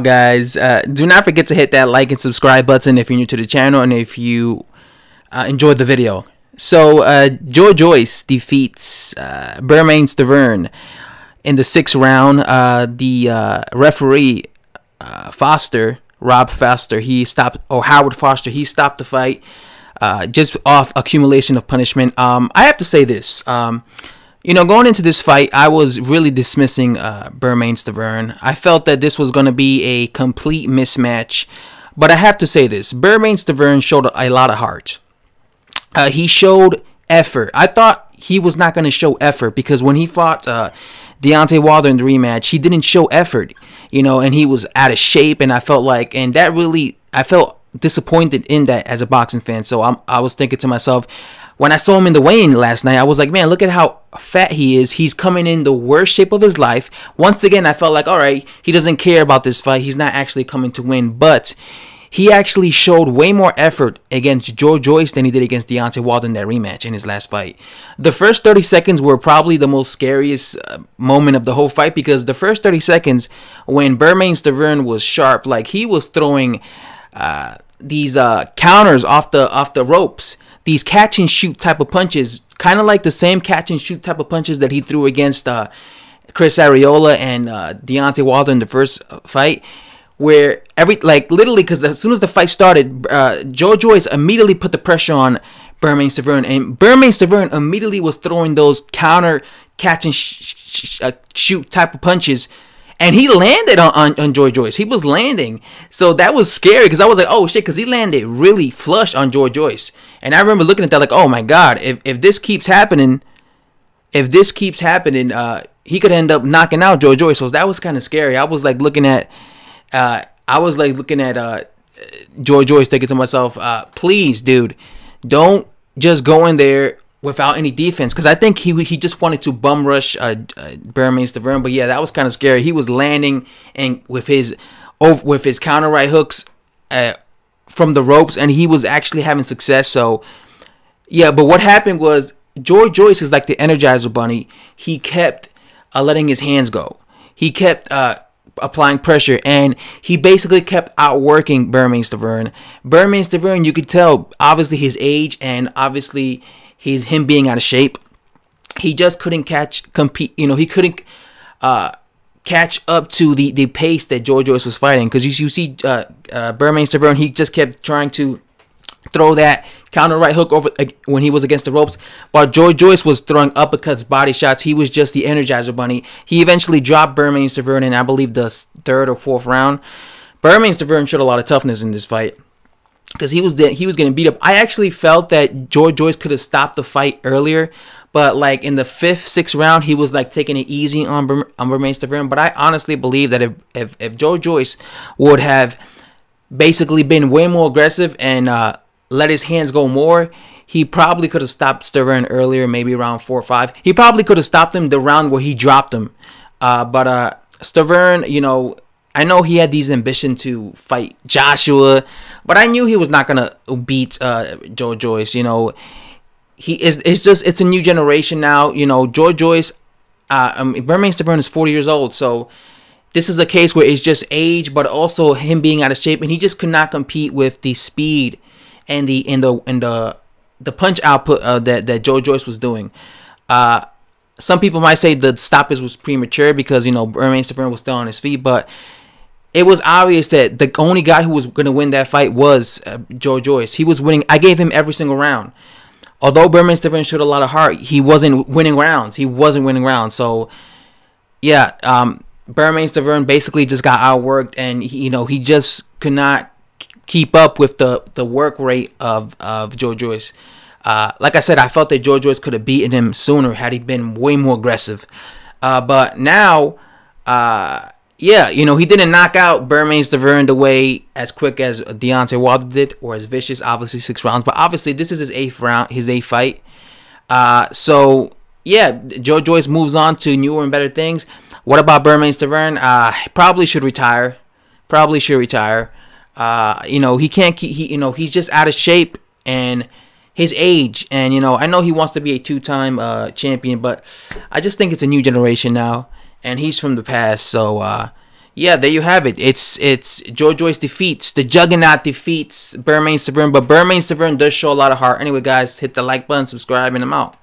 guys. Do not forget to hit that like and subscribe button if you're new to the channel and if you enjoyed the video. So Joyce defeats Bermane Stiverne in the 6th round. The referee Howard Foster, he stopped the fight just off accumulation of punishment. I have to say this. Going into this fight, I was really dismissing Bermane Stiverne. I felt that this was going to be a complete mismatch. But I have to say this. Bermane Stiverne showed a lot of heart. He showed effort. I thought he was not going to show effort because when he fought Deontay Wilder in the rematch, he didn't show effort. And he was out of shape. And I felt disappointed in that as a boxing fan. So I was thinking to myself, when I saw him in the weigh-in last night, I was like, man, look at how fat he is. He's coming in the worst shape of his life. Once again, I felt like, all right, he doesn't care about this fight. He's not actually coming to win. But he actually showed way more effort against Joyce than he did against Deontay Wilder in that rematch in his last fight. The first 30 seconds were probably the most scariest moment of the whole fight, because the first 30 seconds when Bermane Stiverne was sharp, like he was throwing these counters off the ropes. These catch and shoot type of punches, kind of like the same catch and shoot type of punches that he threw against Chris Arreola and Deontay Wilder in the first fight, where literally, because as soon as the fight started, Joyce immediately put the pressure on Bermane Stiverne, and Bermane Stiverne immediately was throwing those counter catch and shoot type of punches. And he landed on Joyce. He was landing. So that was scary because I was like, oh, shit, because he landed really flush on Joyce. And I remember looking at that like, oh, my God, if this keeps happening, he could end up knocking out Joyce. So that was kind of scary. I was like looking at Joyce thinking to myself, please, dude, don't just go in there without any defense, because I think he just wanted to bum rush Bermane Stiverne. But yeah, that was kind of scary. He was landing and with his counter right hooks from the ropes, and he was actually having success. So yeah, but what happened was Joyce is like the Energizer Bunny. He kept letting his hands go. He kept applying pressure, and he basically kept outworking Bermane Stiverne. Bermane Stiverne, you could tell, obviously his age and obviously him being out of shape, he just couldn't compete. He couldn't catch up to the pace that Joyce was fighting. Because you see Bermane Stiverne, he just kept trying to throw that counter right hook over when he was against the ropes, while Joyce was throwing uppercuts, body shots. He was just the Energizer Bunny. He eventually dropped Bermane Stiverne in, I believe, the 3rd or 4th round. Bermane Stiverne showed a lot of toughness in this fight, because he was getting beat up. I actually felt that Joyce could have stopped the fight earlier, but like in the 5th, 6th round, he was like taking it easy on Bermane Stiverne. But I honestly believe that if Joyce would have basically been way more aggressive and let his hands go more, he probably could have stopped Stiverne earlier, maybe around 4 or 5. He probably could have stopped him the round where he dropped him. But Stiverne, I know he had these ambitions to fight Joshua, but I knew he was not gonna beat Joyce. It's a new generation now. Joyce, Bermane Stiverne is 40 years old, so this is a case where it's just age, but also him being out of shape, and he just could not compete with the speed and the punch output that Joyce was doing. Some people might say the stoppage was premature because Bermane Stiverne was still on his feet, but it was obvious that the only guy who was going to win that fight was Joyce. He was winning. I gave him every single round. Although Bermane Stiverne showed a lot of heart, he wasn't winning rounds. So yeah, Bermane Stiverne basically just got outworked, and he just could not keep up with the work rate of Joyce. Like I said, I felt that Joyce could have beaten him sooner had he been way more aggressive. But now, yeah, he didn't knock out Bermane Stiverne the way as quick as Deontay Wilder did, or as vicious. Obviously 6 rounds, but obviously this is his 8th round, his 8th fight. So yeah, Joyce moves on to newer and better things. What about Bermane Stiverne? Probably should retire. He can't keep. He's just out of shape and his age, and I know he wants to be a 2-time champion, but I just think it's a new generation now, and he's from the past, so yeah, there you have it. It's Joyce defeats the Juggernaut defeats Bermane Stiverne, but Bermane Stiverne does show a lot of heart. Anyway, guys, hit the like button, subscribe, and I'm out.